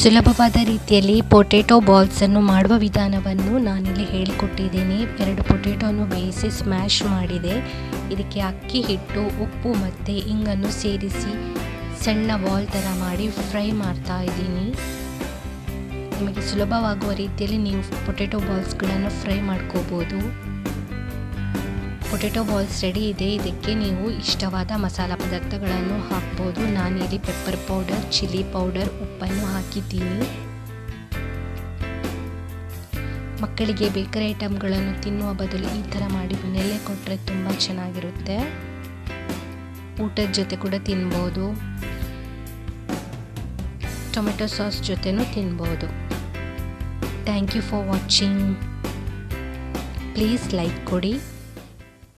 ಸುಲಭವಾದ ರೀತಿಯಲ್ಲಿ ಪೊಟೆಟೊ ಬಾಲ್ಸನ್ನು ಮಾಡುವ ವಿಧಾನವನ್ನು ನಾನಿಲ್ಲಿ ಹೇಳಿಕೊಟ್ಟಿದ್ದೀನಿ. 2 ಪೊಟೆಟೊವನ್ನು ಬೇಯಿಸಿ ಸ್ಮ್ಯಾಶ್ ಮಾಡಿದೆ. ಇದಕ್ಕೆ ಅಕ್ಕಿ ಹಿಟ್ಟು, ಉಪ್ಪು ಮತ್ತು ಇಂಗನ್ನು ಸೇರಿಸಿ ಸಣ್ಣ ಬಾಲ್ ಥರ ಮಾಡಿ ಫ್ರೈ ಮಾಡ್ತಾ ಇದ್ದೀನಿ. ನಿಮಗೆ ಸುಲಭವಾಗುವ ರೀತಿಯಲ್ಲಿ ನೀವು ಪೊಟೆಟೊ ಬಾಲ್ಸ್ಗಳನ್ನು ಫ್ರೈ ಮಾಡ್ಕೋಬೋದು. ಪೊಟೆಟೊ ಬಾಲ್ಸ್ ರೆಡಿ ಇದೆ. ಇದಕ್ಕೆ ನೀವು ಇಷ್ಟವಾದ ಮಸಾಲ ಪದಾರ್ಥಗಳನ್ನು ಹಾಕ್ಬೋದು. ನಾನಿಲ್ಲಿ ಪೆಪ್ಪರ್ ಪೌಡರ್, ಚಿಲ್ಲಿ ಪೌಡರ್, ಉಪ್ಪನ್ನು ಹಾಕಿದ್ದೀನಿ. ಮಕ್ಕಳಿಗೆ ಬೇಕರಿ ಐಟಮ್ಗಳನ್ನು ತಿನ್ನುವ ಬದಲು ಈ ಥರ ಮಾಡಿ ಮನೆಯಲ್ಲೇ ಕೊಟ್ಟರೆ ತುಂಬ ಚೆನ್ನಾಗಿರುತ್ತೆ. ಊಟದ ಜೊತೆ ಕೂಡ ತಿನ್ಬೋದು. ಟೊಮೆಟೊ ಸಾಸ್ ಜೊತೆನೂ ತಿನ್ಬೋದು. Thank you for watching. Please like ಕೊಡಿ.